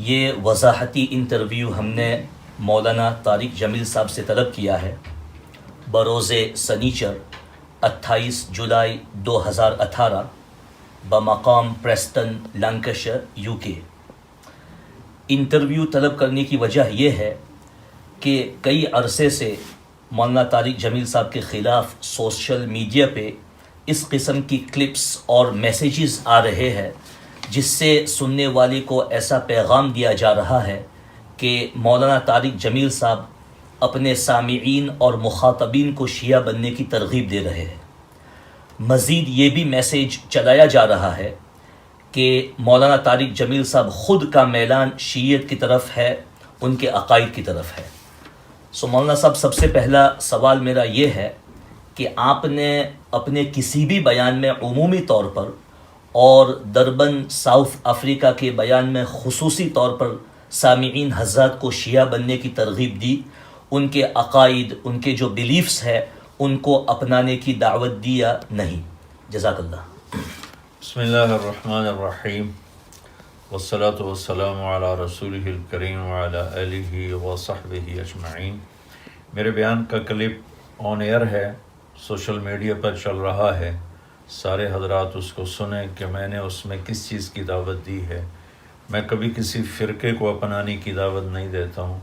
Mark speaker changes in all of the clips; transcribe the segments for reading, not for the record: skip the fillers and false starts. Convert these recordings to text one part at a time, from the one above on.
Speaker 1: یہ وضاحتی انٹرویو ہم نے مولانا طارق جمیل صاحب سے طلب کیا ہے بروز سنیچر 28 جولائی 2018 بمقام پریسٹن لینکشائر یو کے۔ انٹرویو طلب کرنے کی وجہ یہ ہے کہ کئی عرصے سے مولانا طارق جمیل صاحب کے خلاف سوشل میڈیا پہ اس قسم کی کلپس اور میسیجز آ رہے ہیں جس سے سننے والے کو ایسا پیغام دیا جا رہا ہے کہ مولانا طارق جمیل صاحب اپنے سامعین اور مخاطبین کو شیعہ بننے کی ترغیب دے رہے ہیں۔ مزید یہ بھی میسیج چلایا جا رہا ہے کہ مولانا طارق جمیل صاحب خود کا میلان شیعیت کی طرف ہے، ان کے عقائد کی طرف ہے۔ مولانا صاحب، سب سے پہلا سوال میرا یہ ہے کہ آپ نے اپنے کسی بھی بیان میں عمومی طور پر اور دربن ساؤتھ افریقہ کے بیان میں خصوصی طور پر سامعین حضرات کو شیعہ بننے کی ترغیب دی، ان کے عقائد، ان کے جو بلیفز ہے ان کو اپنانے کی دعوت دی یا نہیں؟ جزاک اللہ۔
Speaker 2: بسم اللہ الرحمن الرحیم والصلاة والسلام علی رسولہ الکریم وعلی آلہ وصحبہ اجمعین۔ میرے بیان کا کلپ آن ایئر ہے، سوشل میڈیا پر چل رہا ہے، سارے حضرات اس کو سنیں کہ میں نے اس میں کس چیز کی دعوت دی ہے۔ میں کبھی کسی فرقے کو اپنانے کی دعوت نہیں دیتا ہوں،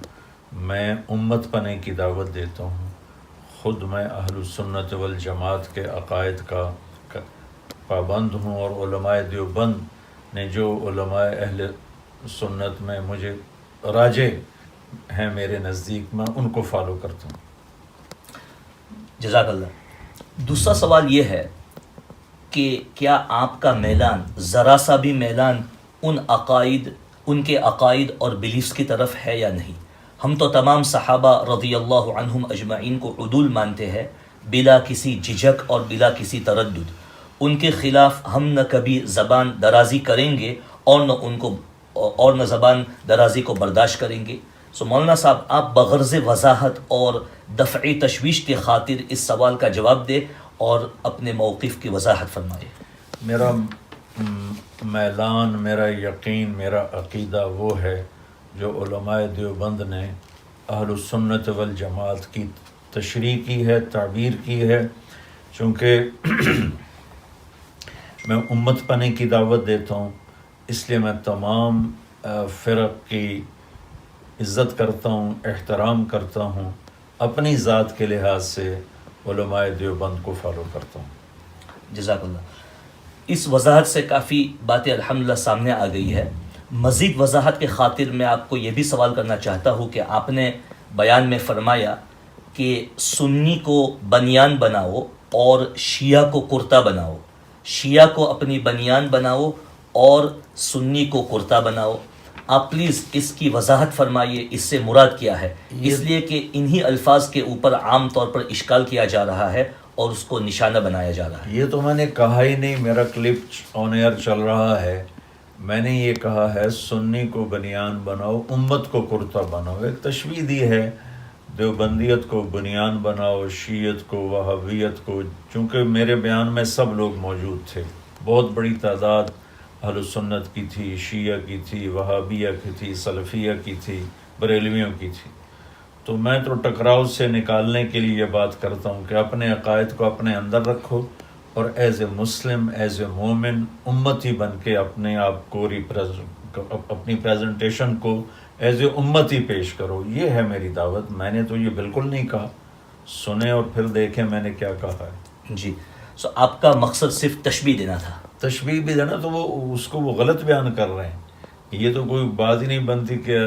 Speaker 2: میں امت پنے کی دعوت دیتا ہوں۔ خود میں اہل السنت والجماعت کے عقائد کا پابند ہوں، اور علماء دیوبند نے جو علماء اہل سنت میں مجھے راجے ہیں میرے نزدیک، میں ان کو فالو کرتا ہوں۔
Speaker 1: جزاک اللہ۔ دوسرا سوال یہ ہے کہ کیا آپ کا میلان ذرا سا بھی میلان ان کے عقائد اور بلیفز کی طرف ہے یا نہیں؟ ہم تو تمام صحابہ رضی اللہ عنہم اجمعین کو عدول مانتے ہیں بلا کسی جھجک اور بلا کسی تردد۔ ان کے خلاف ہم نہ کبھی زبان درازی کریں گے اور نہ زبان درازی کو برداشت کریں گے۔ مولانا صاحب، آپ بغرض وضاحت اور دفع تشویش کی خاطر اس سوال کا جواب دے اور اپنے موقف کی وضاحت فرمائے۔
Speaker 2: میرا میلان، میرا یقین، میرا عقیدہ وہ ہے جو علماء دیوبند نے اہل السنت والجماعت کی تشریح کی ہے، تعبیر کی ہے۔ چونکہ میں امت پنے کی دعوت دیتا ہوں، اس لیے میں تمام فرق کی عزت کرتا ہوں، احترام کرتا ہوں، اپنی ذات کے لحاظ سے علماء دیوبند کو فالو کرتا ہوں۔
Speaker 1: جزاک اللہ۔ اس وضاحت سے کافی باتیں الحمدللہ سامنے آ گئی ہے۔ مزید وضاحت کے خاطر میں آپ کو یہ بھی سوال کرنا چاہتا ہوں کہ آپ نے بیان میں فرمایا کہ سنی کو بنیان بناؤ اور شیعہ کو کرتا بناؤ، شیعہ کو اپنی بنیان بناؤ اور سنی کو کرتا بناؤ۔ آپ پلیز اس کی وضاحت فرمائیے، اس سے مراد کیا ہے؟ اس لیے کہ انہی الفاظ کے اوپر عام طور پر اشکال کیا جا رہا ہے اور اس کو نشانہ بنایا جا رہا ہے۔
Speaker 2: یہ تو میں نے کہا ہی نہیں، میرا کلپ آن ایئر چل رہا ہے۔ میں نے یہ کہا ہے سنی کو بنیان بناؤ، امت کو کرتا بناؤ۔ ایک تشبیہ دی ہے، دیوبندیت کو بنیان بناؤ، شیعت کو، وہابیت کو۔ چونکہ میرے بیان میں سب لوگ موجود تھے، بہت بڑی تعداد اہل سنت کی تھی، شیعہ کی تھی، وہابیہ کی تھی، سلفیہ کی تھی، بریلویوں کی تھی۔ تو میں تو ٹکراؤ سے نکالنے کے لیے یہ بات کرتا ہوں کہ اپنے عقائد کو اپنے اندر رکھو اور as a Muslim, as a مومن، امتی بن کے اپنے آپ کو اپنی پریزنٹیشن کو ایز اے امتی پیش کرو۔ یہ ہے میری دعوت۔ میں نے تو یہ بالکل نہیں کہا، سنیں اور پھر دیکھیں میں نے کیا کہا ہے۔
Speaker 1: جی، آپ کا مقصد صرف تشبیہ دینا تھا؟
Speaker 2: تشبیہ بھی دینا تو وہ اس کو وہ غلط بیان کر رہے ہیں۔ یہ تو کوئی بات ہی نہیں بنتی کہ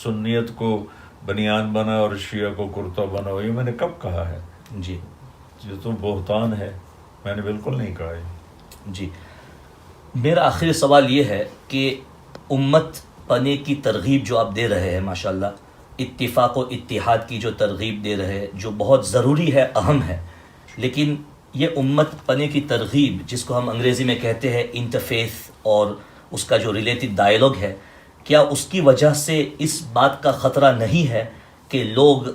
Speaker 2: سنیت کو بنیان بنا اور شیعہ کو کرتا بنا۔ یہ میں نے کب کہا ہے؟
Speaker 1: جی،
Speaker 2: یہ تو بہتان ہے، میں نے بالکل نہیں کہا ہے۔
Speaker 1: جی، میرا آخری سوال یہ ہے کہ امت پنے کی ترغیب جو آپ دے رہے ہیں، ماشاءاللہ اتفاق و اتحاد کی جو ترغیب دے رہے ہیں، جو بہت ضروری ہے، اہم ہے، لیکن یہ امت پنے کی ترغیب جس کو ہم انگریزی میں کہتے ہیں انٹرفیث اور اس کا جو ریلیٹڈ ڈائیلاگ ہے، کیا اس کی وجہ سے اس بات کا خطرہ نہیں ہے کہ لوگ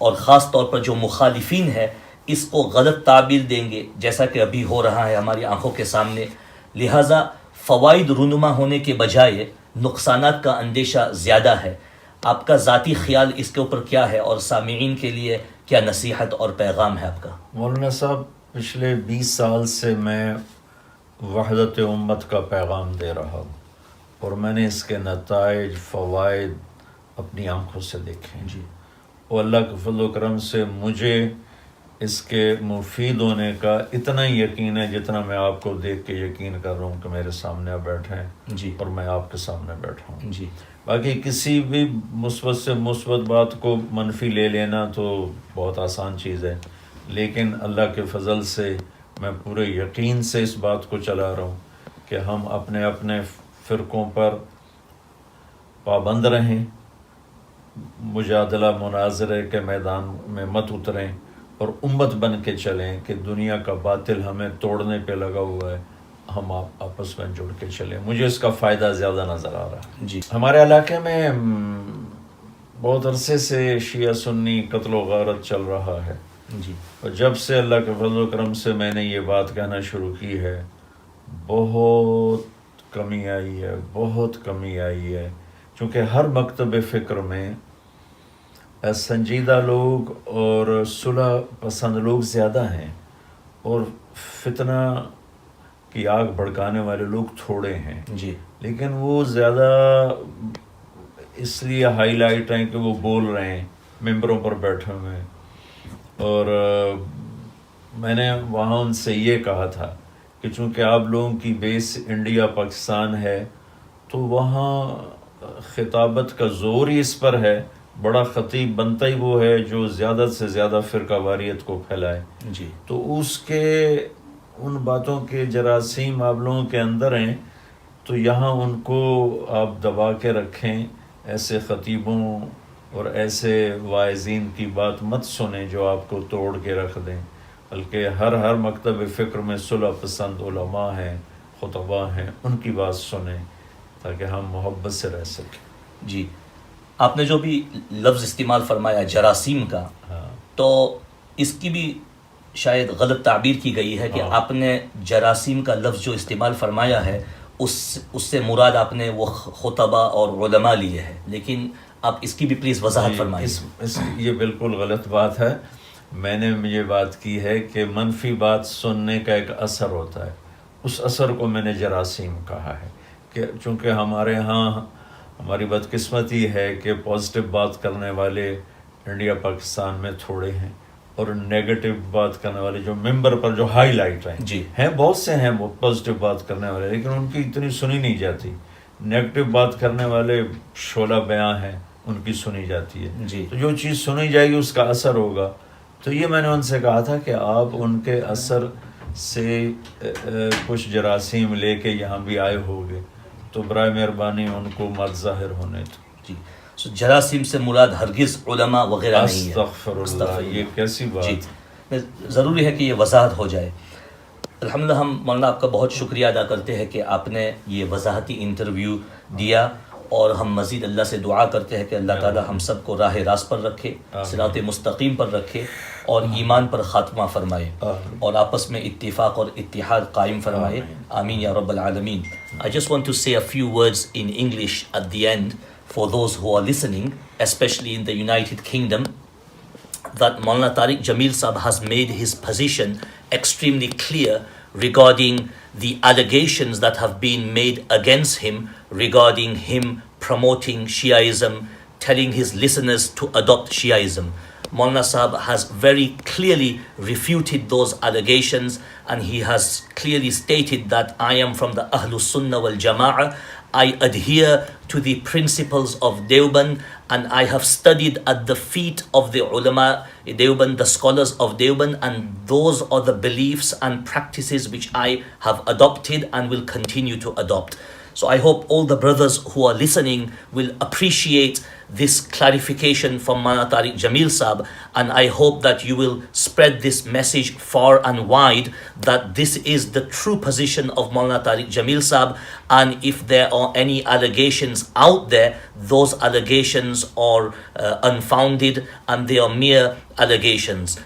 Speaker 1: اور خاص طور پر جو مخالفین ہیں اس کو غلط تعبیر دیں گے، جیسا کہ ابھی ہو رہا ہے ہماری آنکھوں کے سامنے؟ لہٰذا فوائد رونما ہونے کے بجائے نقصانات کا اندیشہ زیادہ ہے. آپ کا ذاتی خیال اس کے اوپر کیا ہے اور سامعین کے لیے کیا نصیحت اور پیغام ہے آپ کا؟
Speaker 2: مولانا صاحب پچھلے 20 سال سے میں وحدت امت کا پیغام دے رہا ہوں اور میں نے اس کے نتائج فوائد اپنی آنکھوں سے دیکھے ہیں.
Speaker 1: جی.
Speaker 2: اور اللہ کے فضل و کرم سے مجھے اس کے مفید ہونے کا اتنا ہی یقین ہے جتنا میں آپ کو دیکھ کے یقین کر رہا ہوں کہ میرے سامنے آپ بیٹھے ہیں
Speaker 1: جی.
Speaker 2: اور میں آپ کے سامنے بیٹھا ہوں.
Speaker 1: جی.
Speaker 2: باقی کسی بھی مثبت سے مثبت بات کو منفی لے لینا تو بہت آسان چیز ہے، لیکن اللہ کے فضل سے میں پورے یقین سے اس بات کو چلا رہا ہوں کہ ہم اپنے اپنے فرقوں پر پابند رہیں، مجادلہ مناظرے کے میدان میں مت اتریں اور امت بن کے چلیں کہ دنیا کا باطل ہمیں توڑنے پہ لگا ہوا ہے، ہم آپس میں جڑ کے چلیں. مجھے اس کا فائدہ زیادہ نظر آ رہا ہے.
Speaker 1: جی.
Speaker 2: ہمارے علاقے میں بہت عرصے سے شیعہ سنی قتل و غارت چل رہا ہے.
Speaker 1: جی.
Speaker 2: اور جب سے اللہ کے فضل و کرم سے میں نے یہ بات کہنا شروع کی ہے بہت کمی آئی ہے، بہت کمی آئی ہے، چونکہ ہر مکتب فکر میں سنجیدہ لوگ اور صلح پسند لوگ زیادہ ہیں اور فتنہ کی آگ بھڑکانے والے لوگ تھوڑے ہیں.
Speaker 1: جی.
Speaker 2: لیکن وہ زیادہ اس لیے ہائی لائٹ ہیں کہ وہ بول رہے ہیں، ممبروں پر بیٹھے ہوئے ہیں. اور میں نے وہاں ان سے یہ کہا تھا کہ چونکہ آپ لوگوں کی بیس انڈیا پاکستان ہے تو وہاں خطابت کا زور ہی اس پر ہے، بڑا خطیب بنتا ہی وہ ہے جو زیادہ سے زیادہ فرقہ واریت کو پھیلائے.
Speaker 1: جی.
Speaker 2: تو اس کے ان باتوں کے جراثیم آپ لوگوں کے اندر ہیں، تو یہاں ان کو آپ دبا کے رکھیں. ایسے خطیبوں اور ایسے واعظین کی بات مت سنیں جو آپ کو توڑ کے رکھ دیں، بلکہ ہر مکتب فکر میں صلح پسند علماء ہیں، خطباء ہیں، ان کی بات سنیں تاکہ ہم محبت سے رہ سکیں.
Speaker 1: جی. آپ نے جو بھی لفظ استعمال فرمایا جراثیم کا،
Speaker 2: ہاں
Speaker 1: تو اس کی بھی شاید غلط تعبیر کی گئی ہے کہ آپ نے جراثیم کا لفظ جو استعمال فرمایا ہے اس سے مراد آپ نے وہ خطباء اور علماء لیے ہیں، لیکن آپ اس کی بھی پلیز وضاحت فرمائیے.
Speaker 2: یہ بالکل غلط بات ہے. میں نے یہ بات کی ہے کہ منفی بات سننے کا ایک اثر ہوتا ہے، اس اثر کو میں نے جراثیم کہا ہے کہ چونکہ ہمارے ہاں ہماری بدقسمتی ہے کہ پازیٹیو بات کرنے والے انڈیا پاکستان میں تھوڑے ہیں اور نیگیٹو بات کرنے والے جو ممبر پر جو ہائی لائٹ ہیں بہت سے ہیں وہ پازیٹیو بات کرنے والے، لیکن ان کی اتنی سنی نہیں جاتی. نیگیٹو بات کرنے والے شعلہ بیاں ہیں، ان کی سنی جاتی ہے.
Speaker 1: جی.
Speaker 2: تو جو چیز سنی جائے گی اس کا اثر ہوگا. تو یہ میں نے ان سے کہا تھا کہ آپ ان کے اثر سے کچھ جراثیم لے کے یہاں بھی آئے ہوگے تو برائے مہربانی ان کو مت ظاہر ہونے دو.
Speaker 1: جی. جراثیم سے مراد ہرگز علماء وغیرہ نہیں ہے.
Speaker 2: استغفر اللہ، یہ کیسی بات.
Speaker 1: جی. ضروری ہے کہ یہ وضاحت ہو جائے. الحمدللہ ہم مولانا آپ کا بہت شکریہ ادا کرتے ہیں کہ آپ نے یہ وضاحتی انٹرویو دیا، اور ہم مزید اللہ سے دعا کرتے ہیں کہ اللہ تعالی ہم سب کو راہ راست پر رکھے، صراط مستقیم پر رکھے اور ایمان پر خاتمہ فرمائے اور آپس میں اتفاق اور اتحاد قائم فرمائے. آمین یا رب العالمین. I just want to say a few words in English at the end for those who are listening, especially in the United Kingdom, that Maulana Tariq Jamil Sahab has made his position extremely clear regarding the allegations that have been made against him regarding him promoting Shiaism, telling his listeners to adopt Shiaism. Maulana Sahab has very clearly refuted those allegations, and he has clearly stated that I am from the Ahlus Sunnah wal Jama'ah. I adhere to the principles of Deoband, and I have studied at the feet of the ulama Deoband, the scholars of Deoband, and those are the beliefs and practices which I have adopted and will continue to adopt. So I hope all the brothers who are listening will appreciate this clarification from Maulana Tariq Jamil Sahab, and I hope that you will spread this message far and wide that this is the true position of Maulana Tariq Jamil Sahab, and if there are any allegations out there, those allegations are unfounded and they are mere allegations.